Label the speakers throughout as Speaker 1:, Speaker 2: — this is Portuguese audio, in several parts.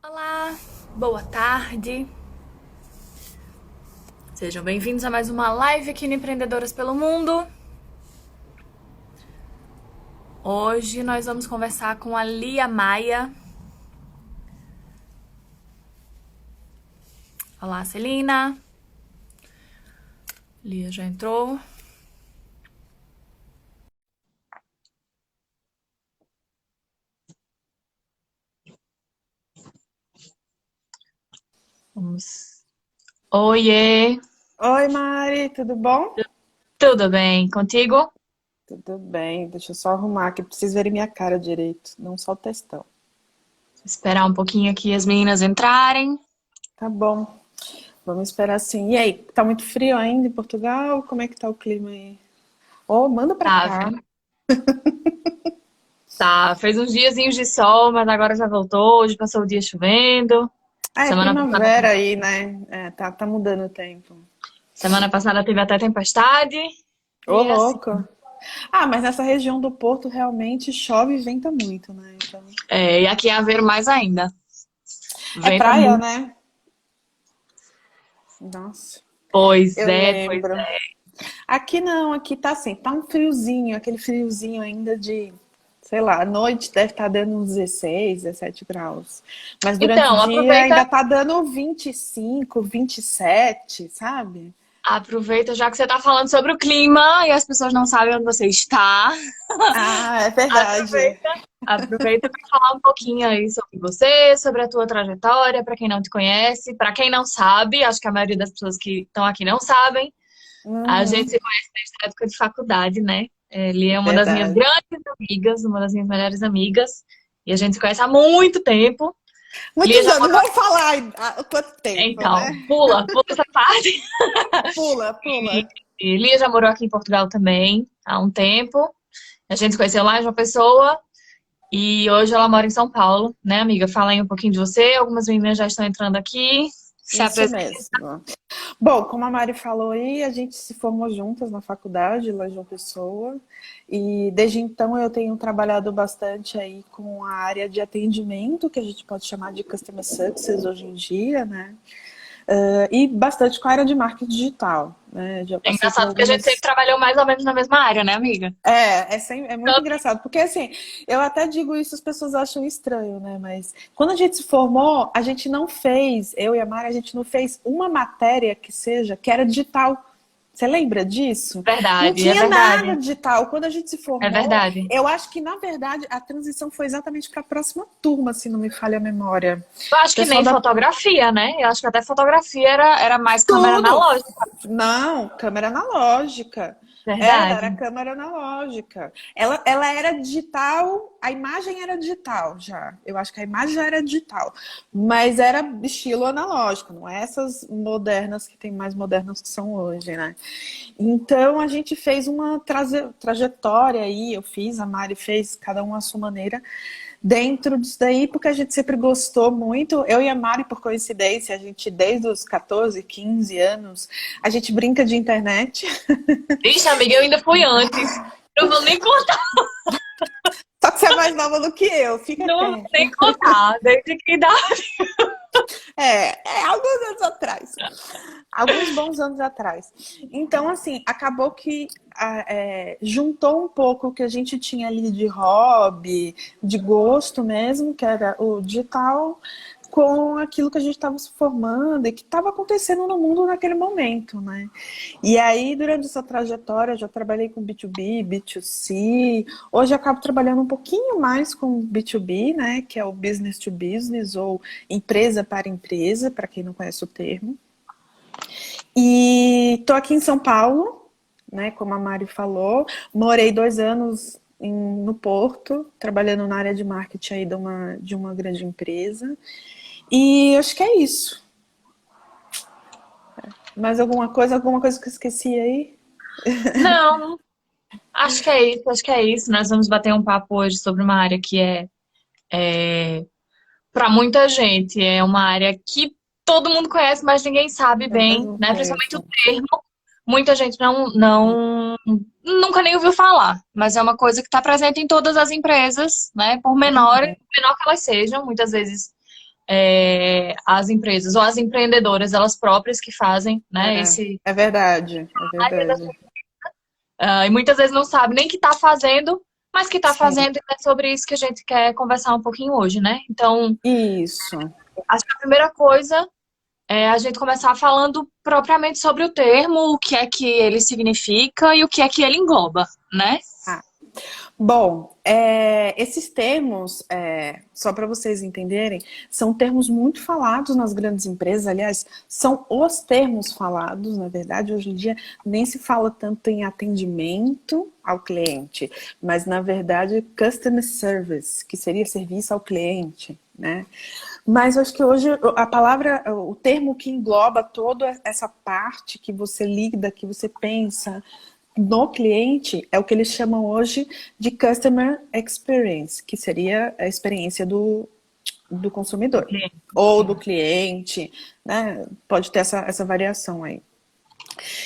Speaker 1: Olá, boa tarde. Sejam bem-vindos a mais uma live aqui no Empreendedoras pelo Mundo. Hoje nós vamos conversar com a Lia Maia. Olá, Celina. Lia já entrou. Vamos. Oiê,
Speaker 2: Oi, Mari, tudo bom?
Speaker 1: tudo bem contigo?
Speaker 2: Tudo bem, deixa eu só arrumar aqui, preciso ver minha cara direito, não só o textão.
Speaker 1: Esperar um pouquinho aqui as meninas entrarem.
Speaker 2: Tá bom, vamos esperar sim. E aí, tá muito frio ainda em Portugal? Como é que tá o clima aí? Oh, manda pra
Speaker 1: Tá,
Speaker 2: cá.
Speaker 1: tá. Fez uns diazinhos de sol, mas agora já voltou. Hoje passou o dia chovendo.
Speaker 2: Ah, é
Speaker 1: Semana passada
Speaker 2: primavera aí, né? É, tá mudando o tempo.
Speaker 1: Semana passada teve até tempestade.
Speaker 2: Ô,
Speaker 1: E assim,
Speaker 2: louco. Ah, mas nessa região do Porto realmente chove e venta muito, né? Então...
Speaker 1: e aqui é Aveiro mais ainda.
Speaker 2: É
Speaker 1: Venta
Speaker 2: praia,
Speaker 1: muito.
Speaker 2: né? Nossa,
Speaker 1: Pois
Speaker 2: eu
Speaker 1: é, pois
Speaker 2: lembro.
Speaker 1: é.
Speaker 2: Aqui não, aqui tá assim, tá um friozinho, aquele friozinho ainda de, sei lá, à noite deve estar dando uns 16, 17 graus. Mas durante o
Speaker 1: Então,
Speaker 2: dia
Speaker 1: aproveita,
Speaker 2: ainda tá dando 25, 27, sabe?
Speaker 1: aproveita já que você está falando sobre o clima e as pessoas não sabem onde você está.
Speaker 2: Ah, é verdade.
Speaker 1: Aproveita, aproveita para falar um pouquinho aí sobre você, sobre a tua trajetória, para quem não te conhece, para quem não sabe, acho que a maioria das pessoas que estão aqui não sabem. A gente
Speaker 2: Uhum,
Speaker 1: se conhece desde a época de faculdade, né? Ele é uma das minhas
Speaker 2: verdade.
Speaker 1: grandes amigas, uma das minhas melhores amigas. E a gente se conhece há muito tempo. Lia
Speaker 2: Muitos
Speaker 1: já
Speaker 2: anos,
Speaker 1: morou.
Speaker 2: vamos falar quanto tempo,
Speaker 1: Então,
Speaker 2: né?
Speaker 1: pula essa parte.
Speaker 2: Pula, pula.
Speaker 1: E Lia já morou aqui em Portugal também há um tempo. A gente se conheceu lá em João Pessoa. E hoje ela mora em São Paulo, né, amiga? Fala aí um pouquinho de você. Algumas meninas já estão entrando aqui. Se
Speaker 2: Isso
Speaker 1: apresenta.
Speaker 2: mesmo. Bom, como a Mari falou aí, a gente se formou juntas na faculdade, lá em João Pessoa, e desde então eu tenho trabalhado bastante aí com a área de atendimento, que a gente pode chamar de Customer Success hoje em dia, né? E bastante com a área de marketing digital, né? Já
Speaker 1: É
Speaker 2: passei por
Speaker 1: engraçado porque a gente sempre
Speaker 2: algumas.
Speaker 1: trabalhou mais ou menos na mesma área, né, amiga?
Speaker 2: É muito engraçado, porque assim, eu até digo isso, as pessoas acham estranho, né? Mas quando a gente se formou, a gente não fez, eu e a Mari, a gente não fez uma matéria que seja, que era digital. Você lembra disso? Não
Speaker 1: Verdade, é
Speaker 2: tinha nada
Speaker 1: verdade.
Speaker 2: digital. Quando a gente se
Speaker 1: É
Speaker 2: formou,
Speaker 1: verdade.
Speaker 2: eu acho que, na verdade, a transição foi exatamente para a próxima turma, se não me falha a memória.
Speaker 1: Eu
Speaker 2: O
Speaker 1: acho que
Speaker 2: pessoal
Speaker 1: nem
Speaker 2: da
Speaker 1: fotografia, né? Eu acho que até fotografia era mais câmera
Speaker 2: tudo.
Speaker 1: analógica.
Speaker 2: Não, câmera analógica. Era
Speaker 1: Verdade.
Speaker 2: câmera analógica. Ela era digital, a imagem era digital já. Eu acho que a imagem já era digital. Mas era estilo analógico, não é essas modernas que tem mais modernas que são hoje, né? Então a gente fez uma trajetória aí, eu fiz, a Mari fez, cada um à sua maneira, dentro disso daí, porque a gente sempre gostou muito. Eu e a Mari, por coincidência, a gente desde os 14, 15 anos, a gente brinca de internet.
Speaker 1: Ixi, amiga, eu ainda fui antes. Não vou nem contar,
Speaker 2: Só que você é mais nova do que eu, fica
Speaker 1: não vou
Speaker 2: quieto.
Speaker 1: nem contar. Desde que idade?
Speaker 2: É alguns anos atrás. Alguns bons anos atrás. Então, assim, acabou que juntou um pouco o que a gente tinha ali de hobby, de gosto mesmo, que era o digital, com aquilo que a gente estava se formando e que estava acontecendo no mundo naquele momento, né? E aí, durante essa trajetória, eu já trabalhei com B2B, B2C. Hoje eu acabo trabalhando um pouquinho mais com B2B, né? Que é o business to business ou empresa para empresa, para quem não conhece o termo. E estou aqui em São Paulo, né? Como a Mari falou. Morei 2 anos no Porto, trabalhando na área de marketing aí de uma grande empresa. E acho que é isso. Mais alguma coisa que eu esqueci aí?
Speaker 1: Não, acho que é isso, acho que é isso. Nós vamos bater um papo hoje sobre uma área que para muita gente, é uma área que todo mundo conhece, mas ninguém sabe
Speaker 2: Eu
Speaker 1: bem,
Speaker 2: mesmo
Speaker 1: né? Principalmente o
Speaker 2: conheço.
Speaker 1: termo. Muita gente nunca nem ouviu falar, mas é uma coisa que está presente em todas as empresas, né? Por menor que elas sejam, muitas vezes. as empresas, ou as empreendedoras, elas próprias que fazem, né, esse...
Speaker 2: É verdade, é verdade.
Speaker 1: E muitas vezes não sabe nem que está fazendo, mas que está
Speaker 2: Sim,
Speaker 1: fazendo, e é sobre isso que a gente quer conversar um pouquinho hoje, né? Então,
Speaker 2: isso.
Speaker 1: acho que a primeira coisa é a gente começar falando propriamente sobre o termo, o que é que ele significa e o que é que ele engloba, né?
Speaker 2: Bom, esses termos, só para vocês entenderem, são termos muito falados nas grandes empresas. Aliás, são os termos falados, na verdade. Hoje em dia nem se fala tanto em atendimento ao cliente, mas na verdade customer service, que seria serviço ao cliente, né? Mas eu acho que hoje a palavra, o termo que engloba toda essa parte que você lida, que você pensa no cliente, é o que eles chamam hoje de Customer Experience, que seria a experiência do consumidor ou do cliente, né? Pode ter essa variação aí.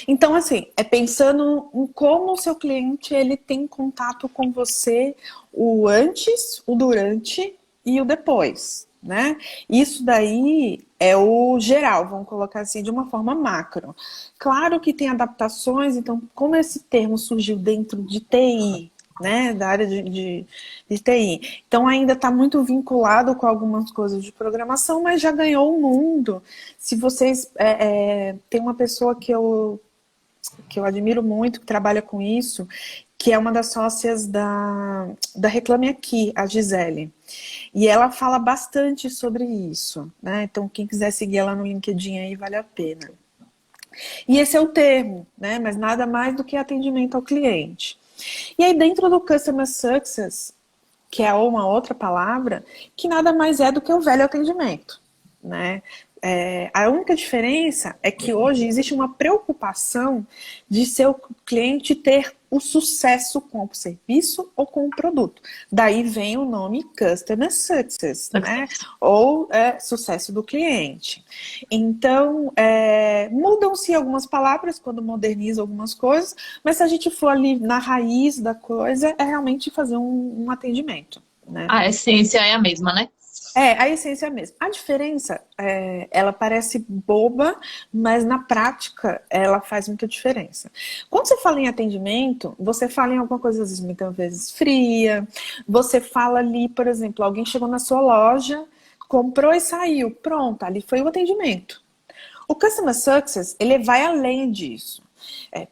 Speaker 2: Então, assim, é pensando em como o seu cliente ele tem contato com você o antes, o durante e o depois, né? Isso daí é o geral, vamos colocar assim, de uma forma macro. Claro que tem adaptações, então, como esse termo surgiu dentro de TI, né, da área de TI. Então ainda está muito vinculado com algumas coisas de programação, mas já ganhou o mundo. Se vocês tem uma pessoa que eu admiro muito, que trabalha com isso, que é uma das sócias da Reclame Aqui, a Gisele. E ela fala bastante sobre isso, né? Então quem quiser seguir ela no LinkedIn aí vale a pena. E esse é o termo, né? Mas nada mais do que atendimento ao cliente. E aí dentro do Customer Success, que é uma outra palavra, que nada mais é do que o velho atendimento, né? A única diferença é que hoje existe uma preocupação de seu cliente ter o sucesso com o serviço ou com o produto. Daí vem o nome Customer Success, né? Ou sucesso do cliente. Então, mudam-se algumas palavras quando modernizam algumas coisas, mas se a gente for ali na raiz da coisa, é realmente fazer um atendimento, né?
Speaker 1: A essência é a mesma, né?
Speaker 2: A essência é a mesma. A diferença, ela parece boba, mas na prática ela faz muita diferença. Quando você fala em atendimento, você fala em alguma coisa, às vezes, muitas vezes fria. Você fala ali, por exemplo, alguém chegou na sua loja, comprou e saiu. Pronto, ali foi o atendimento. O Customer Success, ele vai além disso.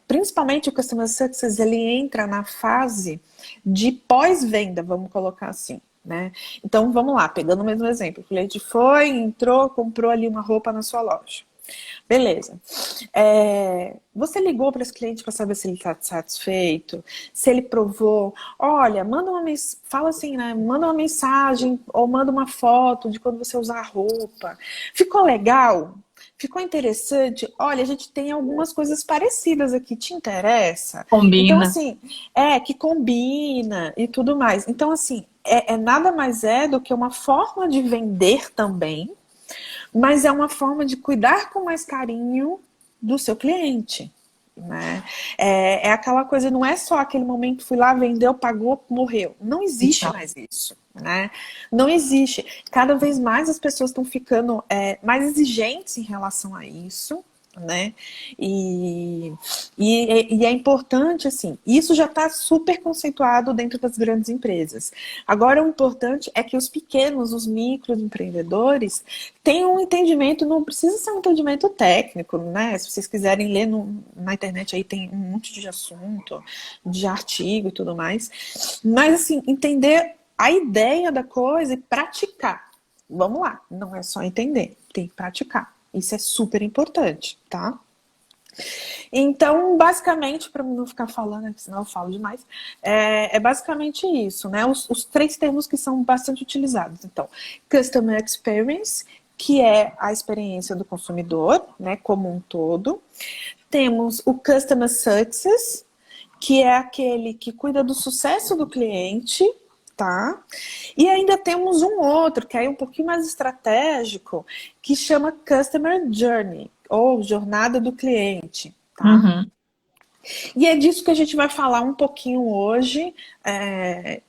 Speaker 2: Principalmente o Customer Success, ele entra na fase de pós-venda, vamos colocar assim. Né? Então vamos lá, pegando o mesmo exemplo. O cliente foi, entrou, comprou ali uma roupa na sua loja. Beleza. Você ligou para esse cliente para saber se ele está satisfeito, se ele provou. Olha, fala assim, né? Manda uma mensagem ou manda uma foto de quando você usar a roupa. Ficou legal? Ficou interessante? Olha, a gente tem algumas coisas parecidas aqui, te interessa? Então,
Speaker 1: Combina.
Speaker 2: assim, que combina e tudo mais. Então, assim, nada mais do que uma forma de vender também, mas é uma forma de cuidar com mais carinho do seu cliente. Né? É aquela coisa, não é só aquele momento, fui lá, vendeu, pagou, morreu. Não existe mais isso. Né? Não existe. Cada vez mais as pessoas estão ficando mais exigentes em relação a isso. Né? E é importante, assim, isso já está super conceituado dentro das grandes empresas. Agora, o importante é que os pequenos, os microempreendedores tenham um entendimento, não precisa ser um entendimento técnico, né? Se vocês quiserem ler na internet, aí tem um monte de assunto, de artigo e tudo mais. Mas, assim, entender a ideia da coisa e praticar. Vamos lá, não é só entender, tem que praticar. Isso é super importante, tá? Então, basicamente, para não ficar falando, senão eu falo demais, é basicamente isso, né? Os três termos que são bastante utilizados. Então, Customer Experience, que é a experiência do consumidor, né, como um todo. Temos o Customer Success, que é aquele que cuida do sucesso do cliente, tá? E ainda temos um outro, que é um pouquinho mais estratégico, que chama Customer Journey, ou Jornada do Cliente, tá?
Speaker 1: Uhum.
Speaker 2: E é disso que a gente vai falar um pouquinho hoje.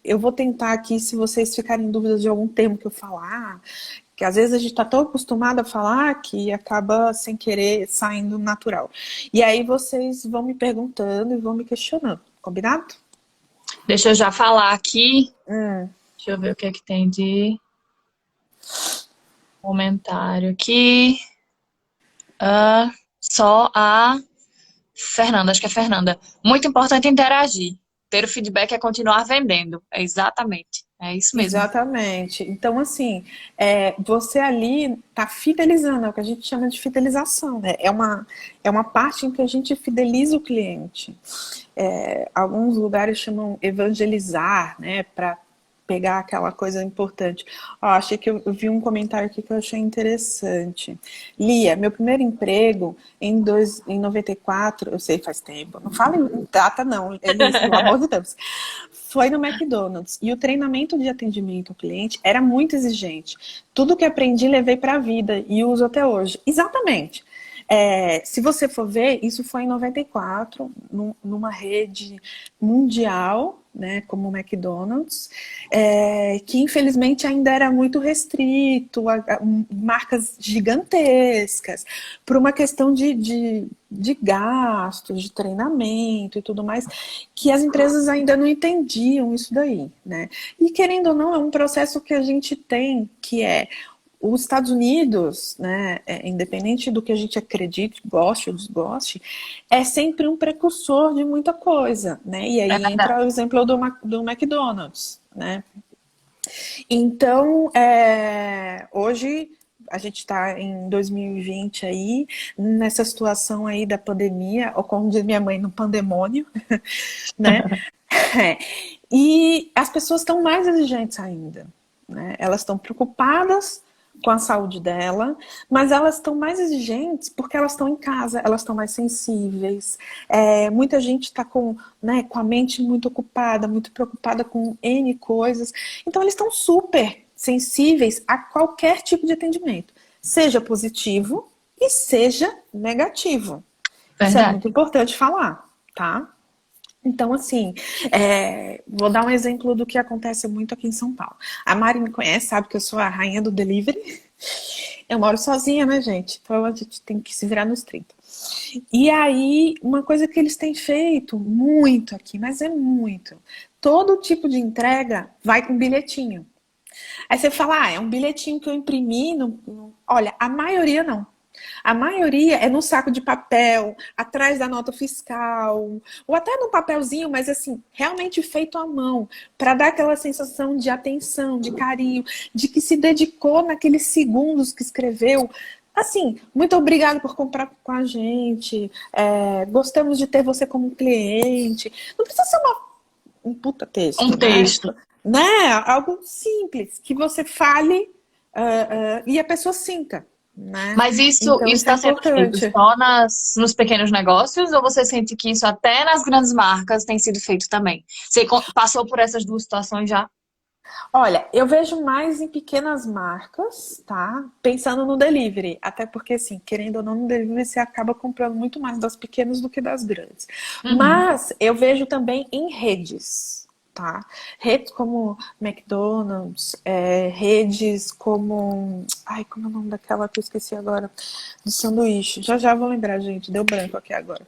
Speaker 2: Eu vou tentar aqui, se vocês ficarem em dúvidas de algum termo que eu falar, Porque às vezes a gente está tão acostumado a falar que acaba sem querer saindo natural. E aí vocês vão me perguntando e vão me questionando, combinado?
Speaker 1: Deixa eu já falar aqui.
Speaker 2: Hum,
Speaker 1: Deixa eu ver o que é que tem de comentário aqui. Só a Fernanda, acho que é Fernanda. Muito importante interagir. Ter o feedback é continuar vendendo. É exatamente. É isso mesmo.
Speaker 2: exatamente. Então, assim, você ali está fidelizando, é o que a gente chama de fidelização, né? É uma parte em que a gente fideliza o cliente. Alguns lugares chamam evangelizar, né? Para pegar aquela coisa importante. Ó, achei que eu vi um comentário aqui que eu achei interessante. Lia, meu primeiro emprego em 94, eu sei faz tempo, não fala em data não, Elis, pelo amor de Deus. Foi no McDonald's e o treinamento de atendimento ao cliente era muito exigente. Tudo que aprendi levei para a vida e uso até hoje. Exatamente. Se você for ver, isso foi em 94, numa rede mundial, né, como o McDonald's, que infelizmente ainda era muito restrito, marcas gigantescas, por uma questão de gastos, de treinamento e tudo mais, que as empresas ainda não entendiam isso daí, né? E querendo ou não, é um processo que a gente tem, que os Estados Unidos, né, independente do que a gente acredite, goste ou desgoste, é sempre um precursor de muita coisa, né? E
Speaker 1: É
Speaker 2: aí entra
Speaker 1: verdade.
Speaker 2: o exemplo do McDonald's, né? Então, hoje a gente está em 2020 aí, nessa situação aí da pandemia, ou como diz minha mãe, no pandemônio, né? E as pessoas estão mais exigentes ainda, né? Elas estão preocupadas com a saúde dela, mas elas estão mais exigentes porque elas estão em casa, elas estão mais sensíveis. Muita gente está né, com a mente muito ocupada, muito preocupada com N coisas. Então, eles estão super sensíveis a qualquer tipo de atendimento, seja positivo e seja negativo. Isso é
Speaker 1: Verdade.
Speaker 2: muito importante falar, tá? Então, assim, vou dar um exemplo do que acontece muito aqui em São Paulo. A Mari me conhece, sabe que eu sou a rainha do delivery. Eu moro sozinha, né, gente? Então a gente tem que se virar nos 30. E aí, uma coisa que eles têm feito muito aqui, mas é muito. Todo tipo de entrega vai com bilhetinho. Aí você fala, é um bilhetinho que eu imprimi. Olha, a maioria não. A maioria é no saco de papel, atrás da nota fiscal, ou até no papelzinho, mas assim, realmente feito à mão, para dar aquela sensação de atenção, de carinho, de que se dedicou naqueles segundos que escreveu. Assim, muito obrigado por comprar com a gente, gostamos de ter você como cliente. Não precisa ser um puta
Speaker 1: Um
Speaker 2: texto, né?
Speaker 1: texto.
Speaker 2: Né? Algo simples, que você fale e a pessoa sinta, né?
Speaker 1: Mas isso
Speaker 2: Então isso é
Speaker 1: está sendo feito
Speaker 2: importante.
Speaker 1: só nos pequenos negócios ou você sente que isso até nas grandes marcas tem sido feito também? Você passou por essas duas situações já?
Speaker 2: Olha, eu vejo mais em pequenas marcas, tá? Pensando no delivery. Até porque, assim, querendo ou não, no delivery você acaba comprando muito mais das pequenas do que das grandes.
Speaker 1: Uhum.
Speaker 2: Mas eu vejo também em redes, tá? Redes como McDonald's, redes como... Ai, como é o nome daquela que eu esqueci agora? Do sanduíche. Já já vou lembrar, gente. Deu branco aqui agora.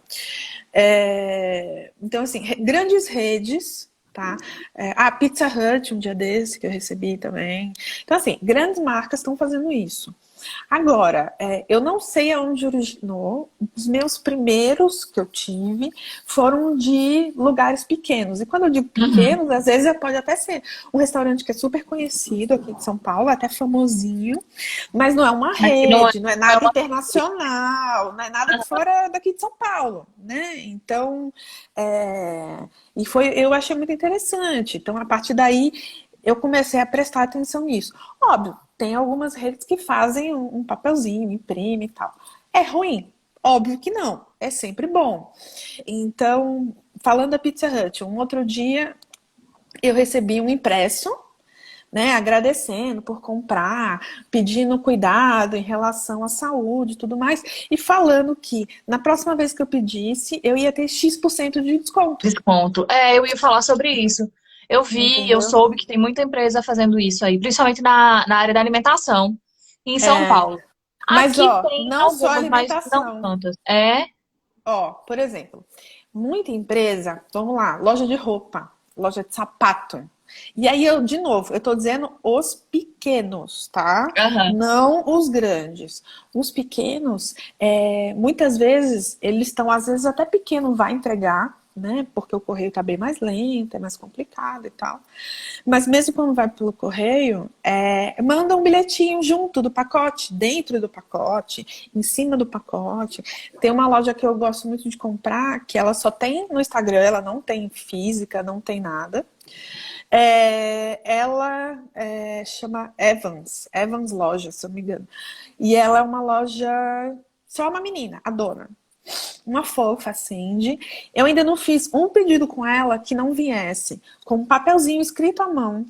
Speaker 2: Então, assim, grandes redes, tá? Pizza Hut, um dia desse que eu recebi também. Então, assim, grandes marcas estão fazendo isso. Agora, eu não sei aonde originou. Os meus primeiros que eu tive foram de lugares pequenos. E quando eu digo
Speaker 1: Uhum.
Speaker 2: pequenos, às vezes pode até ser um restaurante que é super conhecido aqui de São Paulo, até famosinho, mas não é uma
Speaker 1: Mas que não é,
Speaker 2: rede, não é
Speaker 1: não é
Speaker 2: nada
Speaker 1: uma...
Speaker 2: internacional, não é nada fora daqui de São Paulo, né? Então, eu achei muito interessante. Então, a partir daí, eu comecei a prestar atenção nisso. Óbvio, tem algumas redes que fazem um papelzinho, imprime e tal. É ruim? Óbvio que não. É sempre bom. Então, falando da Pizza Hut, um outro dia eu recebi um impresso, né, agradecendo por comprar, pedindo cuidado em relação à saúde e tudo mais, e falando que na próxima vez que eu pedisse, eu ia ter X% de desconto.
Speaker 1: Desconto. Eu ia falar sobre isso. Eu vi, eu
Speaker 2: Entendeu?
Speaker 1: soube que tem muita empresa fazendo isso aí, principalmente na área da alimentação. em São Paulo.
Speaker 2: Mas,
Speaker 1: Aqui
Speaker 2: ó,
Speaker 1: tem
Speaker 2: não só
Speaker 1: algumas, mas não
Speaker 2: alimentação.
Speaker 1: tantas. É?
Speaker 2: Ó, por exemplo, muita empresa, vamos lá, loja de roupa, loja de sapato. E aí eu, de novo, eu tô dizendo os pequenos, tá?
Speaker 1: Aham.
Speaker 2: Não os grandes. Os pequenos, muitas vezes, eles estão, às vezes até pequeno vai entregar, né? Porque o correio tá bem mais lento, é mais complicado e tal. Mas mesmo quando vai pelo correio, manda um bilhetinho junto do pacote, dentro do pacote, em cima do pacote. Tem uma loja que eu gosto muito de comprar, que ela só tem no Instagram, ela não tem física, não tem nada. Ela chama Evans Loja, se eu não me engano. E ela é uma loja, só uma menina, a dona. Uma fofa, Cindy. Eu ainda não fiz um pedido com ela que não viesse com um papelzinho escrito à mão,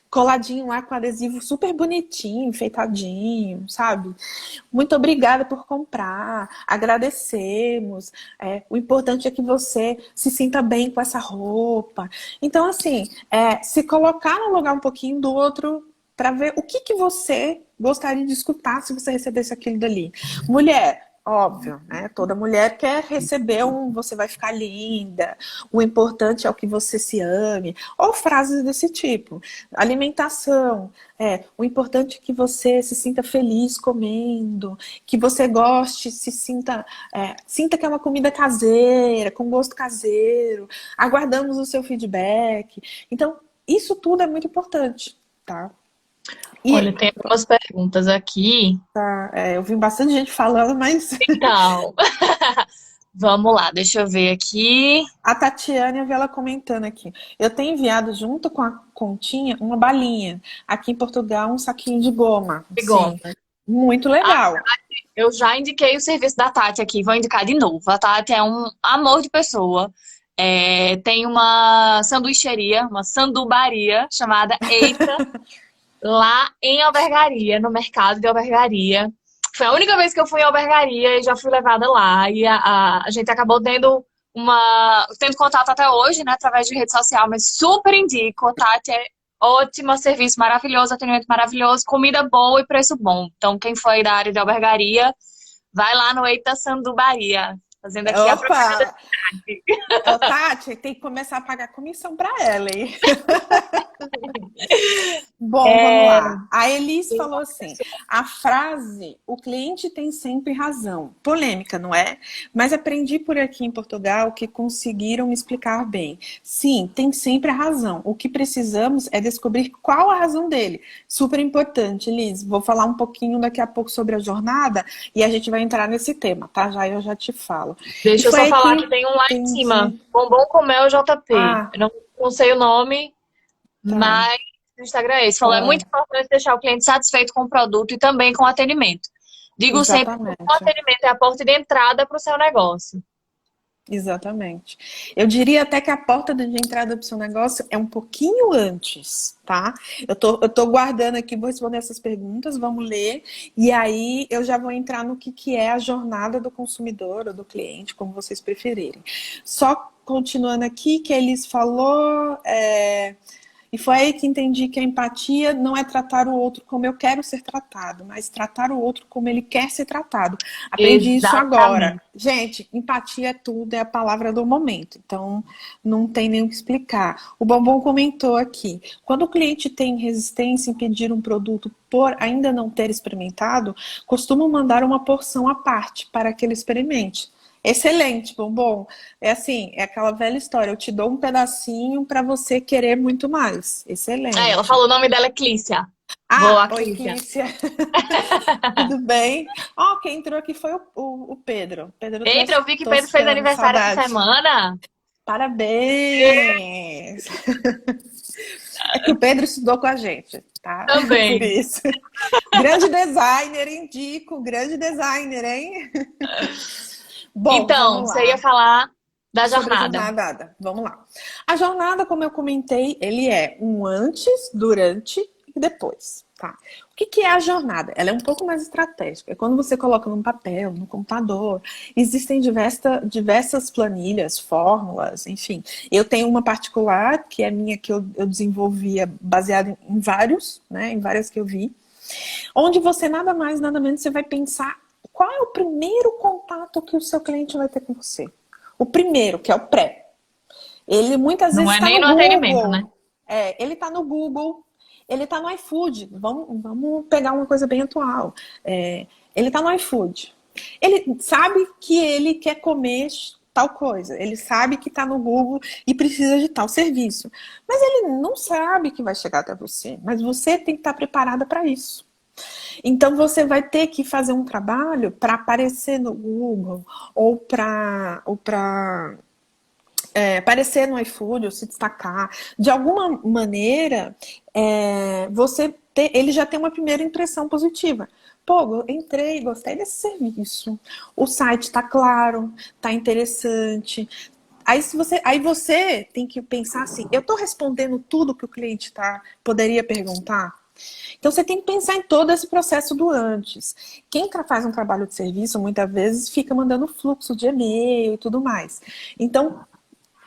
Speaker 2: coladinho lá com adesivo super bonitinho, enfeitadinho, sabe? Muito obrigada por comprar, agradecemos. O importante é que você se sinta bem com essa roupa. Então, assim, se colocar no lugar um pouquinho do outro para ver o que você gostaria de escutar se você recebesse aquilo dali. Mulher, óbvio, né? Toda mulher quer receber você vai ficar linda, o importante é o que você se ame, ou frases desse tipo. Alimentação, o importante é que você se sinta feliz comendo, que você goste, sinta que é uma comida caseira, com gosto caseiro, aguardamos o seu feedback. Então, isso tudo é muito importante, tá?
Speaker 1: Olha,
Speaker 2: E
Speaker 1: tem algumas perguntas aqui.
Speaker 2: eu vi bastante gente falando, mas
Speaker 1: Então, vamos lá, deixa eu ver aqui.
Speaker 2: a Tatiane, eu vi ela comentando aqui. Eu tenho enviado junto com a continha uma balinha. Aqui em Portugal, um saquinho de goma.
Speaker 1: Bigode.
Speaker 2: Sim, muito legal.
Speaker 1: Eu já indiquei o serviço da Tati aqui, vou indicar de novo. A Tati é um amor de pessoa. Tem uma sanduicheria, uma sandubaria chamada Eita, lá em Albergaria, no mercado de Albergaria. Foi a única vez que eu fui em Albergaria e já fui levada lá. E a gente acabou tendo contato até hoje, né, através de rede social, mas super indico. A Tati é ótima, serviço maravilhoso, atendimento maravilhoso, comida boa e preço bom. Então, quem for aí da área de Albergaria, vai lá no Eita Sandubaria. Fazendo aqui a propaganda.
Speaker 2: Opa! Ô, Tati, tem que começar a pagar comissão para ela, hein? Bom, vamos lá. A Elis falou assim: a frase "o cliente tem sempre razão". Polêmica, não é? Mas aprendi por aqui em Portugal que conseguiram me explicar bem. Sim, tem sempre a razão. O que precisamos é descobrir qual a razão dele. Super importante, Elis. Vou falar um pouquinho daqui a pouco sobre a jornada e a gente vai entrar nesse tema, tá? Eu já te falo. E
Speaker 1: Deixa eu
Speaker 2: foi
Speaker 1: só
Speaker 2: aí
Speaker 1: falar
Speaker 2: que
Speaker 1: que tem um lá em cima.
Speaker 2: entendi.
Speaker 1: Bombom com Mel JP.
Speaker 2: Ah,
Speaker 1: Eu não sei o nome,
Speaker 2: tá.
Speaker 1: mas no Instagram é esse. Falou, é
Speaker 2: Ó,
Speaker 1: muito importante deixar o cliente satisfeito com o produto e também com o atendimento. Digo sempre que o
Speaker 2: exatamente.
Speaker 1: atendimento é a porta de entrada para o seu negócio.
Speaker 2: Exatamente. Eu diria até que a porta de entrada do seu negócio é um pouquinho antes, tá? Eu tô guardando aqui, vou responder essas perguntas, vamos ler, e aí eu já vou entrar no que é a jornada do consumidor ou do cliente, como vocês preferirem. Só continuando aqui, que eles falou. E foi aí que entendi que a empatia não é tratar o outro como eu quero ser tratado, mas tratar o outro como ele quer ser tratado. Aprendi isso agora.
Speaker 1: Exatamente.
Speaker 2: Gente, empatia é tudo, é a palavra do momento. Então, não tem nem o que explicar. O Bombom comentou aqui. Quando o cliente tem resistência em pedir um produto por ainda não ter experimentado, costumo mandar uma porção à parte para que ele experimente. Excelente, Bombom. É assim, é aquela velha história. Eu te dou um pedacinho para você querer muito mais.
Speaker 1: Ela
Speaker 2: Excelente.
Speaker 1: falou o nome dela é Clícia.
Speaker 2: Ah,
Speaker 1: Boa,
Speaker 2: oi,
Speaker 1: Clícia.
Speaker 2: Clícia. Tudo bem? Ó, quem entrou aqui foi o Pedro. Pedro
Speaker 1: Eita, eu vi que Pedro fez
Speaker 2: Toscano,
Speaker 1: aniversário essa
Speaker 2: saudade.
Speaker 1: semana.
Speaker 2: Parabéns! É que o Pedro estudou com a gente, tá? Por
Speaker 1: Também.
Speaker 2: isso. Grande designer, indico. Grande designer, hein? Bom,
Speaker 1: Então,
Speaker 2: vamos
Speaker 1: você ia
Speaker 2: lá.
Speaker 1: falar da
Speaker 2: Sobre a
Speaker 1: jornada.
Speaker 2: jornada. Vamos lá. A jornada, como eu comentei, ele é um antes, durante e depois. Tá? O que é a jornada? Ela é um pouco mais estratégica. É quando você coloca num papel, no computador. Existem diversas planilhas, fórmulas, enfim. Eu tenho uma particular, que é minha, que eu desenvolvia baseada em vários, né? Em várias que eu vi. Onde você nada mais, nada menos, você vai pensar qual é o primeiro contato que o seu cliente vai ter com você. O primeiro, que é o pré. Ele muitas
Speaker 1: Não
Speaker 2: vezes
Speaker 1: é
Speaker 2: está
Speaker 1: nem
Speaker 2: no
Speaker 1: no atendimento, né?
Speaker 2: Google. Ele está no Google, ele está no iFood. Vamos pegar uma coisa bem atual. Ele está no iFood. Ele sabe que ele quer comer tal coisa. Ele sabe que está no Google e precisa de tal serviço. Mas ele não sabe que vai chegar até você. Mas você tem que estar preparada para isso. Então você vai ter que fazer um trabalho para aparecer no Google ou para aparecer no iFood ou se destacar. De alguma maneira, ele já tem uma primeira impressão positiva. Pô, eu entrei, gostei desse serviço. O site está claro, está interessante. Aí você tem que pensar assim, eu estou respondendo tudo que o cliente poderia perguntar? Então você tem que pensar em todo esse processo do antes. Quem faz um trabalho de serviço, muitas vezes, fica mandando fluxo de e-mail e tudo mais. Então,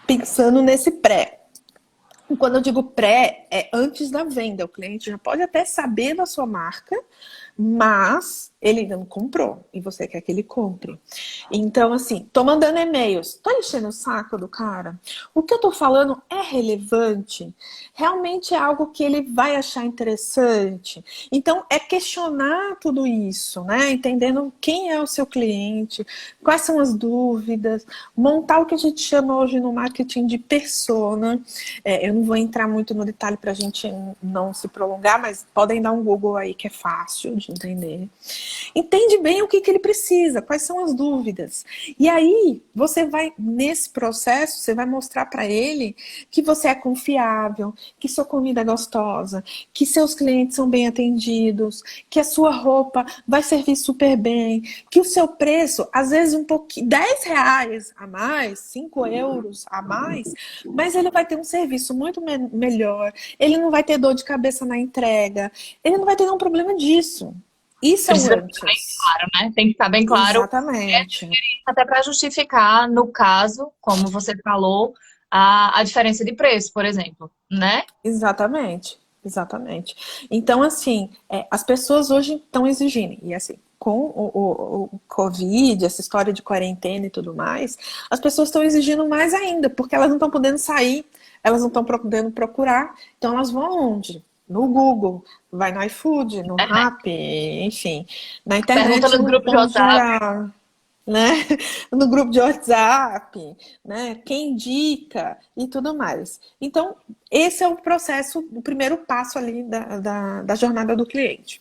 Speaker 2: pensando nesse pré. Quando eu digo pré, é antes da venda. O cliente já pode até saber da sua marca, mas ele ainda não comprou e você quer que ele compre. Então, assim, tô mandando e-mails, tô enchendo o saco do cara. O que eu tô falando é relevante? Realmente é algo que ele vai achar interessante? Então, é questionar tudo isso, né? Entendendo quem é o seu cliente, quais são as dúvidas, montar o que a gente chama hoje no marketing de persona. Eu não vou entrar muito no detalhe para a gente não se prolongar, mas podem dar um Google aí que é fácil de entender. Entende bem o que ele precisa, quais são as dúvidas. E aí, você vai, nesse processo, você vai mostrar para ele que você é confiável, que sua comida é gostosa, que seus clientes são bem atendidos, que a sua roupa vai servir super bem, que o seu preço, às vezes um pouquinho, R$10 a mais, 5 euros a mais, mas ele vai ter um serviço muito melhor, ele não vai ter dor de cabeça na entrega, ele não vai ter nenhum problema disso. Isso é o
Speaker 1: Precisa ficar bem
Speaker 2: antes.
Speaker 1: claro, né? Tem que estar bem claro.
Speaker 2: Exatamente.
Speaker 1: Até para justificar, no caso, como você falou, a diferença de preço, por exemplo, né?
Speaker 2: Exatamente. Exatamente. Então, assim, as pessoas hoje estão exigindo, e assim, com o Covid, essa história de quarentena e tudo mais, as pessoas estão exigindo mais ainda, porque elas não estão podendo sair, elas não estão podendo procurar, então elas vão aonde? No Google, vai no iFood, no Rappi, enfim, na
Speaker 1: Pergunta
Speaker 2: internet
Speaker 1: nos
Speaker 2: no
Speaker 1: grupos de
Speaker 2: ponto
Speaker 1: WhatsApp.
Speaker 2: geral, né? No grupo de WhatsApp, né? Quem indica e tudo mais. Então, esse é o processo, o primeiro passo ali da jornada do cliente.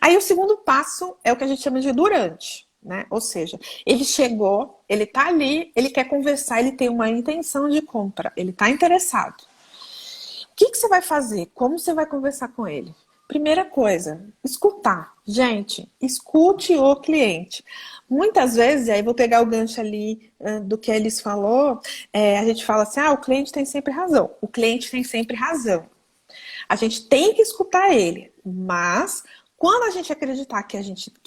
Speaker 2: Aí o segundo passo é o que a gente chama de durante, né? Ou seja, ele chegou, ele tá ali, ele quer conversar, ele tem uma intenção de compra, ele tá interessado. O que você vai fazer? Como você vai conversar com ele? Primeira coisa, escutar. Gente, escute o cliente. Muitas vezes, aí vou pegar o gancho ali do que eles falou, a gente fala assim, o cliente tem sempre razão. O cliente tem sempre razão. A gente tem que escutar ele, mas quando a gente acreditar que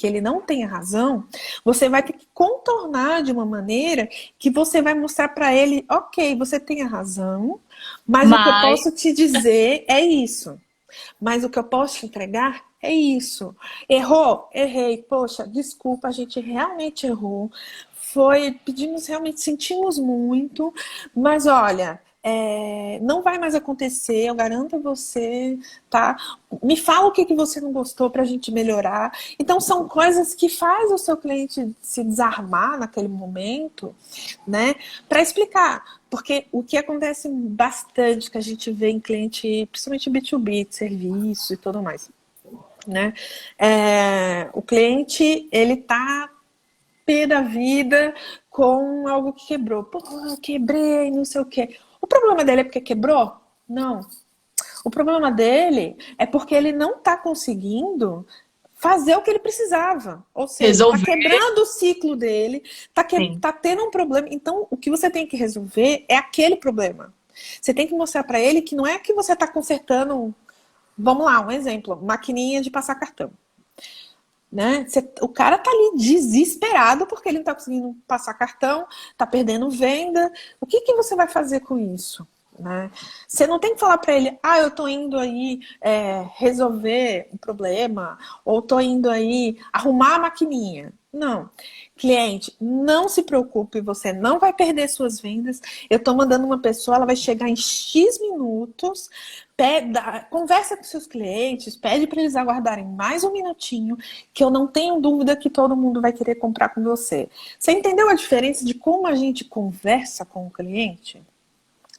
Speaker 2: ele não tem razão, você vai ter que contornar de uma maneira que você vai mostrar para ele, ok, você tem a razão, mas o que eu
Speaker 1: Mas
Speaker 2: posso te dizer é isso. Mas o que eu posso te entregar é isso. Errou? Errei. Poxa, desculpa, a gente realmente errou. Pedimos, realmente sentimos muito, mas olha, não vai mais acontecer, eu garanto a você, tá? Me fala o que você não gostou pra gente melhorar. Então são coisas que faz o seu cliente se desarmar naquele momento, né? Para explicar. Porque o que acontece bastante que a gente vê em cliente, principalmente B2B, de serviço e tudo mais, né? O cliente, ele tá pé da vida com algo que quebrou. Pô, eu quebrei, não sei o quê. O problema dele é porque quebrou? Não. O problema dele é porque ele não está conseguindo fazer o que ele precisava. Ou seja, está
Speaker 1: resolver,
Speaker 2: quebrando o ciclo dele,
Speaker 1: sim.
Speaker 2: tá tendo um problema. Então, o que você tem que resolver é aquele problema. Você tem que mostrar para ele que não é que você está consertando. Vamos lá, um exemplo: maquininha de passar cartão. Né? O cara tá ali desesperado porque ele não tá conseguindo passar cartão, tá perdendo venda. O que você vai fazer com isso? né? Você não tem que falar para ele, eu tô indo aí resolver um problema, ou tô indo aí arrumar a maquininha. Não. Cliente, não se preocupe, você não vai perder suas vendas. Eu tô mandando uma pessoa, ela vai chegar em X minutos, conversa com seus clientes, pede para eles aguardarem mais um minutinho, que eu não tenho dúvida que todo mundo vai querer comprar com você. Você entendeu a diferença de como a gente conversa com o cliente?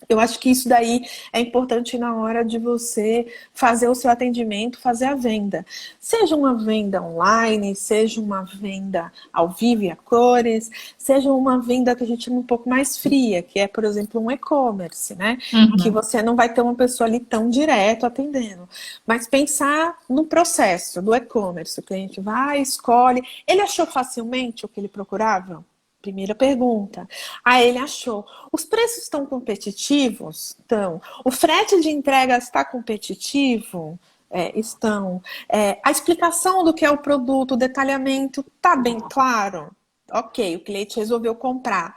Speaker 2: Eu acho que isso daí é importante na hora de você fazer o seu atendimento, fazer a venda. Seja uma venda online, seja uma venda ao vivo e a cores, seja uma venda que a gente chama um pouco mais fria, que é, por exemplo, um e-commerce, né? Que você não vai ter uma pessoa ali tão direto atendendo. Mas pensar no processo do e-commerce. O cliente vai, escolhe. Ele achou facilmente o que ele procurava? Primeira pergunta. Ele achou. Os preços estão competitivos? Estão. O frete de entrega está competitivo? Estão. A explicação do que é o produto, o detalhamento, está bem claro? Ok, o cliente resolveu comprar.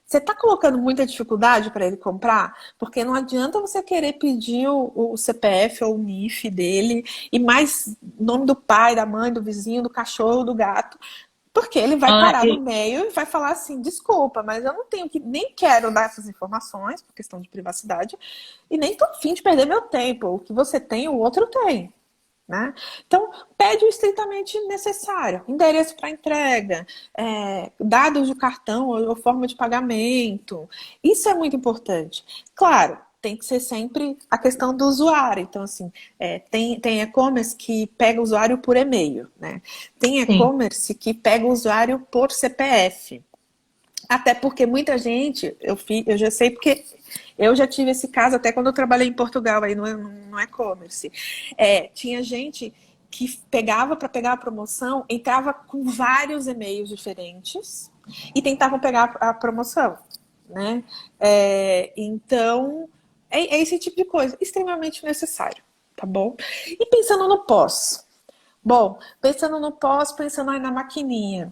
Speaker 2: Você está colocando muita dificuldade para ele comprar? Porque não adianta você querer pedir o CPF ou o NIF dele e mais nome do pai, da mãe, do vizinho, do cachorro, do gato. Porque ele vai parar no meio e vai falar assim, desculpa, mas eu não tenho nem quero dar essas informações, por questão de privacidade, e nem tô afim de perder meu tempo. O que você tem, o outro tem. Né? Então, pede o estritamente necessário. Endereço para entrega, dados do cartão ou forma de pagamento. Isso é muito importante. Claro, tem que ser sempre a questão do usuário. Então, assim, tem e-commerce que pega o usuário por e-mail, né? Tem e-commerce que pega o usuário por CPF. Até porque muita gente, eu já sei porque eu já tive esse caso até quando eu trabalhei em Portugal aí no e-commerce. Tinha gente que pegava para pegar a promoção, entrava com vários e-mails diferentes e tentavam pegar a promoção, né? Então, é esse tipo de coisa, extremamente necessário, tá bom? E pensando no pós. Bom, pensando no pós, pensando aí na maquininha.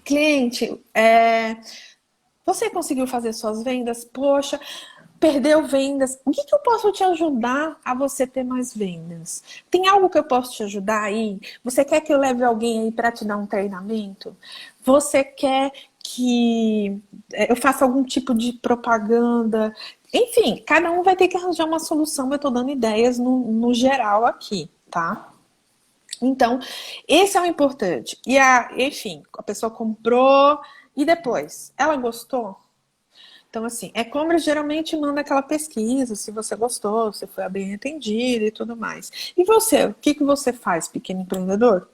Speaker 2: Cliente, você conseguiu fazer suas vendas? Poxa, perdeu vendas. O que eu posso te ajudar a você ter mais vendas? Tem algo que eu posso te ajudar aí? Você quer que eu leve alguém aí para te dar um treinamento? Você quer que eu faça algum tipo de propaganda? Enfim, cada um vai ter que arranjar uma solução. Eu estou dando ideias no geral aqui, tá? Então, esse é o importante. Enfim, a pessoa comprou e depois, ela gostou? Então, assim, e-commerce geralmente manda aquela pesquisa, se você gostou, se foi bem atendido e tudo mais. E você, o que você faz, pequeno empreendedor?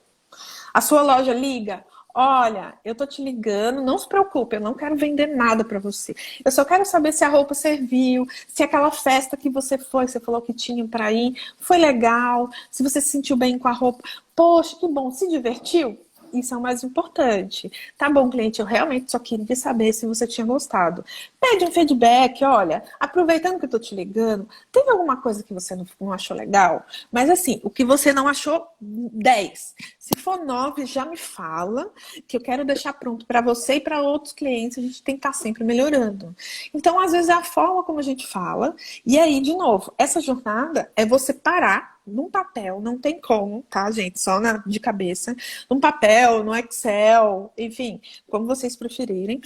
Speaker 2: A sua loja liga? Olha, eu tô te ligando, não se preocupe, eu não quero vender nada pra você. Eu só quero saber se a roupa serviu, se aquela festa que você foi, você falou que tinha pra ir, foi legal, se você se sentiu bem com a roupa. Poxa, que bom, se divertiu? Isso é o mais importante. Tá bom, cliente, eu realmente só queria saber se você tinha gostado. Pede um feedback, olha, aproveitando que eu tô te ligando, teve alguma coisa que você não achou legal? Mas assim, o que você não achou, 10. Se for 9, já me fala, que eu quero deixar pronto para você e para outros clientes, a gente tem que estar sempre melhorando. Então, às vezes, é a forma como a gente fala, e aí, de novo, essa jornada é você parar num papel, não tem como, tá, gente? Só de cabeça. Num papel, no Excel, enfim, como vocês preferirem.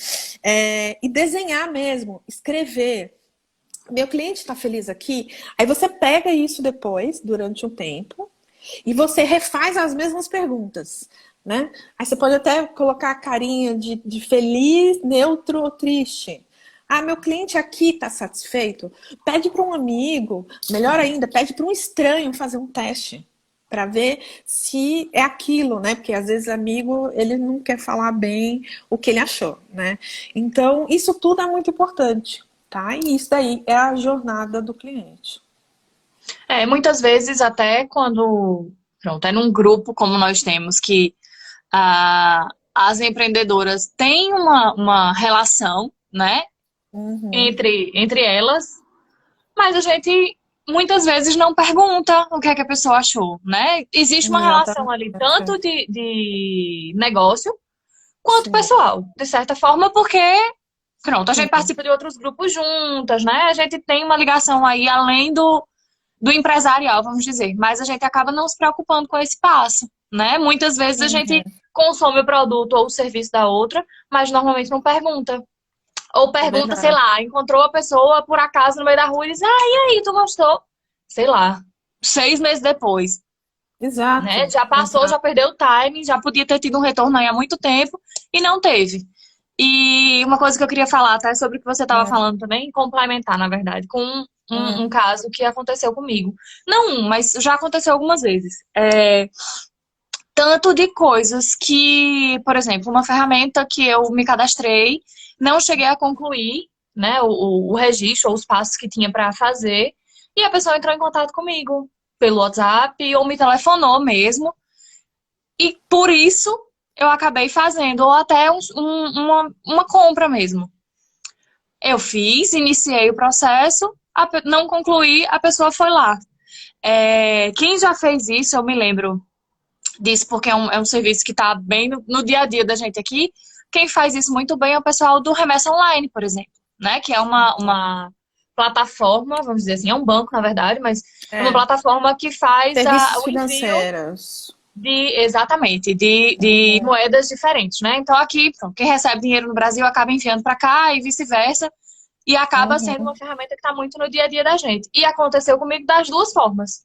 Speaker 2: E desenhar mesmo, escrever. Meu cliente está feliz aqui. Aí você pega isso depois, durante um tempo, e você refaz as mesmas perguntas, né? Aí você pode até colocar a carinha de feliz, neutro ou triste. Meu cliente aqui está satisfeito? Pede para um amigo, melhor ainda, pede para um estranho fazer um teste para ver se é aquilo, né? Porque às vezes amigo, ele não quer falar bem o que ele achou, né? Então, isso tudo é muito importante, tá? E isso daí é a jornada do cliente.
Speaker 1: Muitas vezes até quando, pronto, é num grupo como nós temos que as empreendedoras têm uma relação, né,
Speaker 2: Uhum.
Speaker 1: entre elas, mas a gente muitas vezes não pergunta o que é que a pessoa achou, né? Existe uma relação ali tanto
Speaker 2: Exatamente.
Speaker 1: de negócio quanto
Speaker 2: Sim.
Speaker 1: pessoal, de certa forma, porque Pronto, a gente participa de outros grupos juntas, né? A gente tem uma ligação aí além do empresarial, vamos dizer. Mas a gente acaba não se preocupando com esse passo, né? Muitas vezes a gente consome o produto ou o serviço da outra, mas normalmente não pergunta. Ou pergunta, sei lá, encontrou a pessoa por acaso no meio da rua e diz, ah, e aí, tu gostou? Sei lá, 6 meses depois.
Speaker 2: Exato.
Speaker 1: Né? Já passou, já perdeu o timing, já podia ter tido um retorno aí há muito tempo e não teve. E uma coisa que eu queria falar, até sobre o que você estava falando também, complementar, na verdade, com um caso que aconteceu comigo. Não mas já aconteceu algumas vezes. Tanto de coisas que, por exemplo, uma ferramenta que eu me cadastrei, não cheguei a concluir, né, o registro ou os passos que tinha para fazer, e a pessoa entrou em contato comigo pelo WhatsApp ou me telefonou mesmo, e por isso eu acabei fazendo, ou até uma compra mesmo. Eu fiz, iniciei o processo, não concluí, a pessoa foi lá. Quem já fez isso, eu me lembro disso, porque é um serviço que está bem no dia a dia da gente aqui. Quem faz isso muito bem é o pessoal do Remessa Online, por exemplo, né? Que é uma plataforma, vamos dizer assim, é um banco, na verdade, mas é uma plataforma que faz
Speaker 2: serviços financeiros.
Speaker 1: Exatamente, de moedas diferentes, né? Então aqui, pronto, quem recebe dinheiro no Brasil acaba enviando para cá e vice-versa, e acaba sendo uma ferramenta que está muito no dia a dia da gente. E aconteceu comigo das duas formas,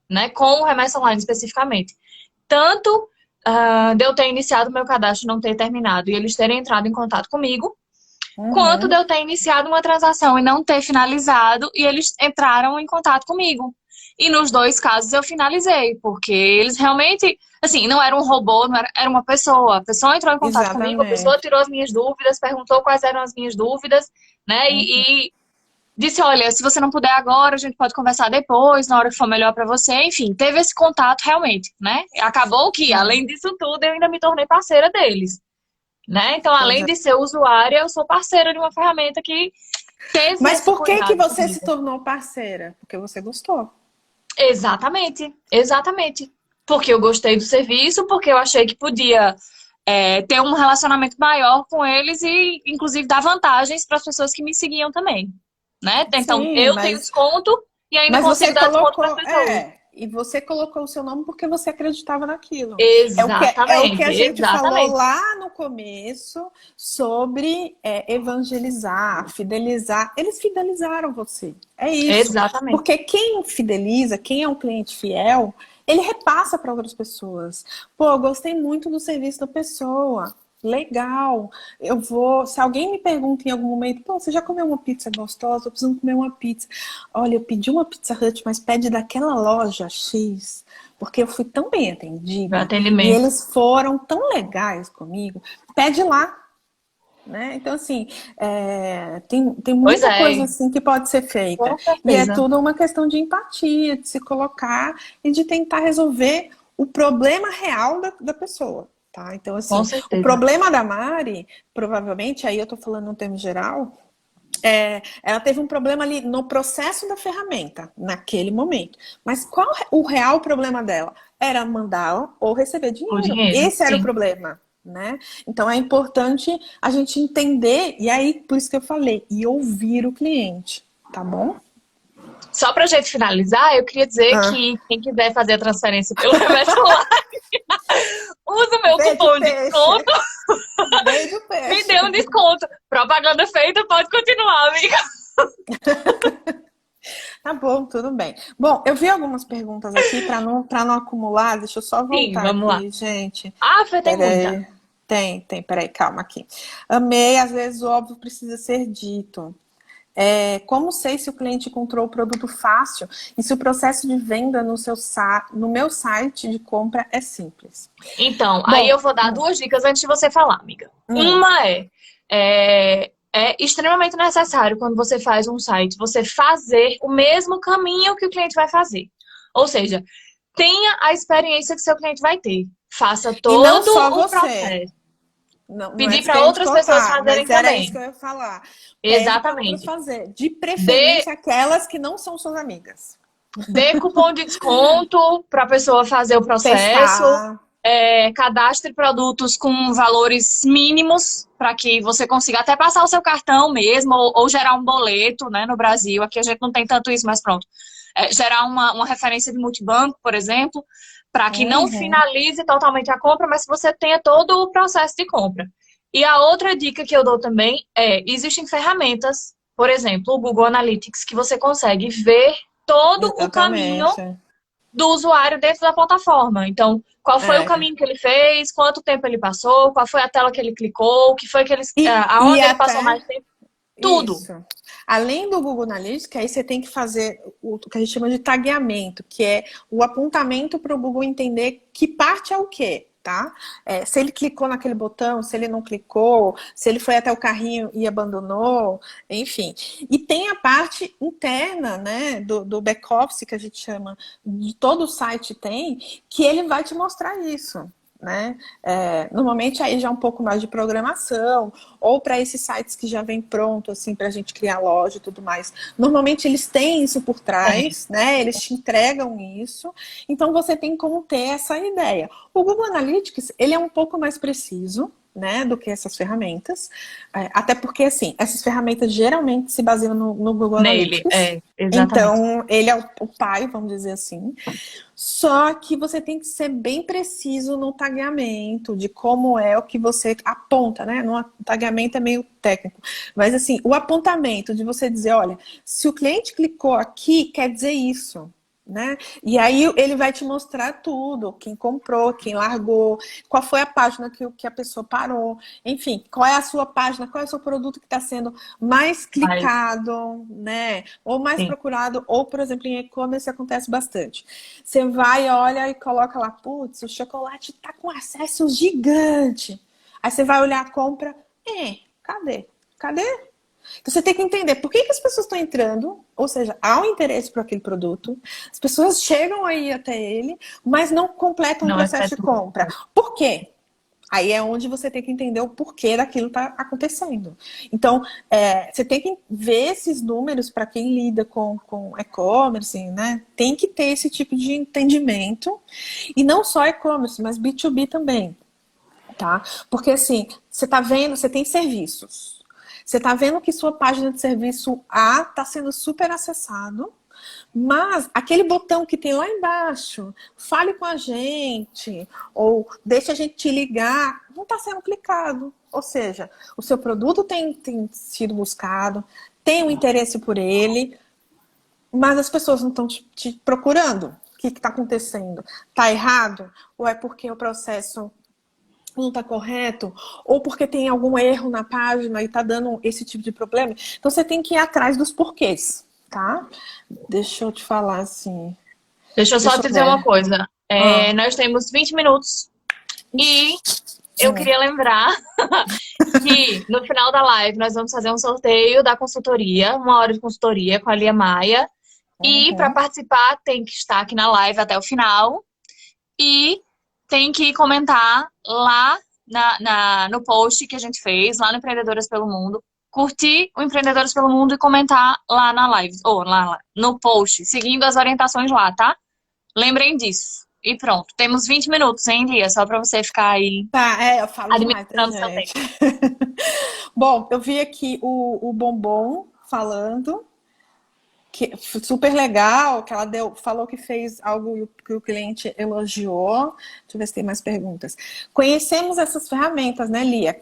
Speaker 1: né? Com o Remessa Online especificamente. Tanto de eu ter iniciado o meu cadastro e não ter terminado, e eles terem entrado em contato comigo, quanto de eu ter iniciado uma transação e não ter finalizado, e eles entraram em contato comigo. E nos dois casos eu finalizei, porque eles realmente, assim, não era um robô, era uma pessoa. A pessoa entrou em contato comigo, a pessoa tirou as minhas dúvidas, perguntou quais eram as minhas dúvidas, né? E disse, olha, se você não puder agora, a gente pode conversar depois, na hora que for melhor pra você. Enfim, teve esse contato realmente, né? Acabou que, além disso tudo, eu ainda me tornei parceira deles, né? Então, além de ser usuária, eu sou parceira de uma ferramenta que teve.
Speaker 2: Mas por que você se tornou parceira? Porque você gostou.
Speaker 1: Exatamente, exatamente. Porque eu gostei do serviço, porque eu achei que podia ter um relacionamento maior com eles e, inclusive, dar vantagens para as pessoas que me seguiam também. Né? Então, eu tenho desconto e ainda consigo dar desconto para as pessoas.
Speaker 2: E você colocou o seu nome porque você acreditava naquilo.
Speaker 1: Exatamente.
Speaker 2: É o que a gente falou lá no começo sobre evangelizar, fidelizar. Eles fidelizaram você. É isso.
Speaker 1: Exatamente.
Speaker 2: Porque quem fideliza, quem é um cliente fiel, ele repassa para outras pessoas. Pô, eu gostei muito do serviço da pessoa. Legal, eu vou. Se alguém me pergunta em algum momento, pô, você já comeu uma pizza gostosa? Eu preciso comer uma pizza. Olha, eu pedi uma Pizza Hut, mas pede daquela loja X, porque eu fui tão bem atendida. E eles foram tão legais comigo. Pede lá. Né? Então, assim, tem muita coisa assim que pode ser feita. E é tudo uma questão de empatia, de se colocar e de tentar resolver o problema real da pessoa. Tá? Então, assim, o problema da Mari, provavelmente, aí eu tô falando num termo geral, ela teve um problema ali no processo da ferramenta, naquele momento. Mas qual o real problema dela? Era mandar ou receber dinheiro. Esse era o problema. Né? Então, é importante a gente entender, e aí, por isso que eu falei, e ouvir o cliente, tá bom?
Speaker 1: Só pra gente finalizar, eu queria dizer que quem quiser fazer a transferência pelo Remessa Online, usa o meu cupom de desconto. Me dê um desconto. Propaganda feita, pode continuar, amiga.
Speaker 2: Tá bom, tudo bem. Bom, eu vi algumas perguntas aqui para não acumular. Deixa eu só voltar. Sim,
Speaker 1: vamos
Speaker 2: aqui,
Speaker 1: lá.
Speaker 2: Gente.
Speaker 1: Foi pergunta.
Speaker 2: Tem, peraí, calma aqui. Amei, às vezes o óbvio precisa ser dito. Como sei se o cliente encontrou o produto fácil e se o processo de venda no meu site de compra é simples?
Speaker 1: Então, aí eu vou dar 2 dicas antes de você falar, amiga. Uma é extremamente necessário quando você faz um site, você fazer o mesmo caminho que o cliente vai fazer. Ou seja, tenha a experiência que seu cliente vai ter. Faça todo o processo. Pedir para outras pessoas fazerem também.
Speaker 2: Era isso que eu ia falar.
Speaker 1: Exatamente.
Speaker 2: Fazer. De preferência aquelas que não são suas amigas.
Speaker 1: Dê cupom de desconto para a pessoa fazer o processo. cadastre produtos com valores mínimos para que você consiga até passar o seu cartão mesmo, ou gerar um boleto, né, no Brasil. Aqui a gente não tem tanto isso, mas pronto. Gerar uma referência de multibanco, por exemplo, para que não
Speaker 2: Uhum.
Speaker 1: finalize totalmente a compra, mas que você tenha todo o processo de compra. E a outra dica que eu dou também existem ferramentas, por exemplo, o Google Analytics, que você consegue ver todo o caminho
Speaker 2: Exatamente.
Speaker 1: do usuário dentro da plataforma. Então, qual foi o
Speaker 2: É.
Speaker 1: caminho que ele fez, quanto tempo ele passou, qual foi a tela que ele clicou, o que foi que ele,
Speaker 2: E
Speaker 1: aonde ele passou
Speaker 2: até
Speaker 1: mais tempo, tudo.
Speaker 2: isso. Além do Google Analytics, aí você tem que fazer o que a gente chama de tagueamento, que é o apontamento para o Google entender que parte é o quê, tá? Se ele clicou naquele botão, se ele não clicou, se ele foi até o carrinho e abandonou, enfim. E tem a parte interna, né, do back-office, que a gente chama, de todo o site tem, que ele vai te mostrar isso. Né? Normalmente aí já é um pouco mais de programação, ou para esses sites que já vem pronto, assim, para a gente criar loja e tudo mais. Normalmente eles têm isso por
Speaker 1: É,
Speaker 2: trás, né? Eles te entregam isso, então você tem como ter essa ideia. O Google Analytics, ele é um pouco mais preciso, né, do que essas ferramentas, até porque, assim, essas ferramentas geralmente se baseiam no Google
Speaker 1: nele,
Speaker 2: Analytics,
Speaker 1: exatamente.
Speaker 2: então ele é o pai, vamos dizer assim. Só que você tem que ser bem preciso no tagueamento, de como é o que você aponta, né? No tagueamento é meio técnico. Mas assim, o apontamento de você dizer, olha, se o cliente clicou aqui, quer dizer isso. Né? E aí ele vai te mostrar tudo, quem comprou, quem largou, qual foi a página que a pessoa parou, enfim, qual é a sua página, qual é o seu produto que está sendo mais
Speaker 1: Mas,
Speaker 2: clicado, né? Ou mais
Speaker 1: sim.
Speaker 2: procurado, ou, por exemplo, em e-commerce acontece bastante. Você vai, olha e coloca lá, putz, o chocolate tá com acesso gigante. Aí você vai olhar a compra, cadê? Cadê? Então você tem que entender por que as pessoas estão entrando, ou seja, há um interesse por aquele produto, as pessoas chegam aí até ele, mas não completam o
Speaker 1: Não
Speaker 2: processo de
Speaker 1: efetua.
Speaker 2: compra. Por quê? Aí é onde você tem que entender o porquê daquilo está acontecendo. Então, você tem que ver esses números para quem lida com e-commerce, né? Tem que ter esse tipo de entendimento. E não só e-commerce, mas B2B também, tá? Porque assim, você está vendo, você tem serviços. Você está vendo que sua página de serviço A está sendo super acessado, mas aquele botão que tem lá embaixo, fale com a gente, ou deixe a gente te ligar, não está sendo clicado. Ou seja, o seu produto tem sido buscado, tem um interesse por ele, mas as pessoas não estão te procurando. O que está acontecendo? Está errado? Ou é porque o processo não está correto? Ou porque tem algum erro na página e está dando esse tipo de problema? Então você tem que ir atrás dos porquês, tá? Deixa eu te falar assim.
Speaker 1: Deixa eu só
Speaker 2: Deixa
Speaker 1: te
Speaker 2: eu
Speaker 1: dizer uma
Speaker 2: ver.
Speaker 1: coisa.
Speaker 2: Ah,
Speaker 1: Nós temos 20 minutos e
Speaker 2: ixi.
Speaker 1: eu queria lembrar que no final da live nós vamos fazer um sorteio da consultoria, 1 hora de consultoria com a Lia Maia. E para
Speaker 2: Uhum.
Speaker 1: participar tem que estar aqui na live até o final e tem que comentar lá no post que a gente fez, lá no Empreendedoras pelo Mundo. Curtir o Empreendedoras pelo Mundo e comentar lá na live, ou lá no post, seguindo as orientações lá, tá? Lembrem disso. E pronto, temos 20 minutos, hein, Lia? Só para você ficar aí
Speaker 2: Tá, eu falo demais, tá,
Speaker 1: administrando seu tempo.
Speaker 2: gente? Bom, eu vi aqui o Bombom falando que super legal, que ela falou que fez algo que o cliente elogiou. Deixa eu ver se tem mais perguntas. Conhecemos essas ferramentas, né, Lia?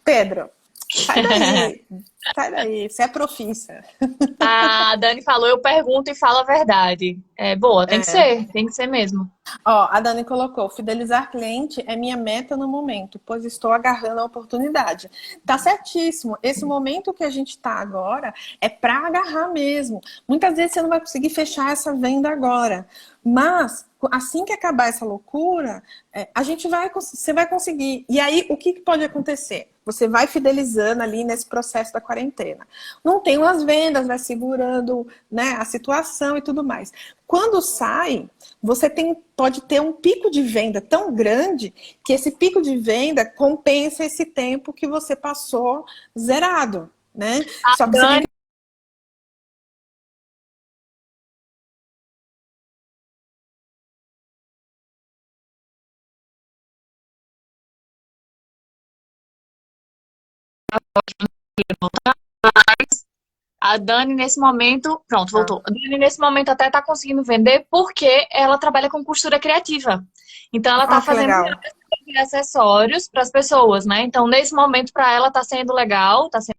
Speaker 2: Pedro, sai daí, sai daí, você é profissa.
Speaker 1: A Dani falou, eu pergunto e falo a verdade. É boa, tem que ser mesmo.
Speaker 2: Ó, a Dani colocou: fidelizar cliente é minha meta no momento, pois estou agarrando a oportunidade. Tá certíssimo. Esse momento que a gente tá agora é para agarrar mesmo. Muitas vezes você não vai conseguir fechar essa venda agora, mas assim que acabar essa loucura, você vai conseguir. E aí, o que pode acontecer? Você vai fidelizando ali nesse processo da quarentena. Não tem umas vendas, vai segurando, né, a situação e tudo mais. Quando sai, você pode ter um pico de venda tão grande que esse pico de venda compensa esse tempo que você passou zerado, né?
Speaker 1: A
Speaker 2: Só que você tem
Speaker 1: Dani
Speaker 2: que
Speaker 1: A Dani, nesse momento, pronto,
Speaker 2: Tá.
Speaker 1: voltou. A Dani, nesse momento, até tá conseguindo vender porque ela trabalha com costura criativa. Então, ela tá
Speaker 2: Ah, que
Speaker 1: fazendo
Speaker 2: legal.
Speaker 1: acessórios para as pessoas, né? Então, nesse momento, para ela, tá sendo legal, tá sendo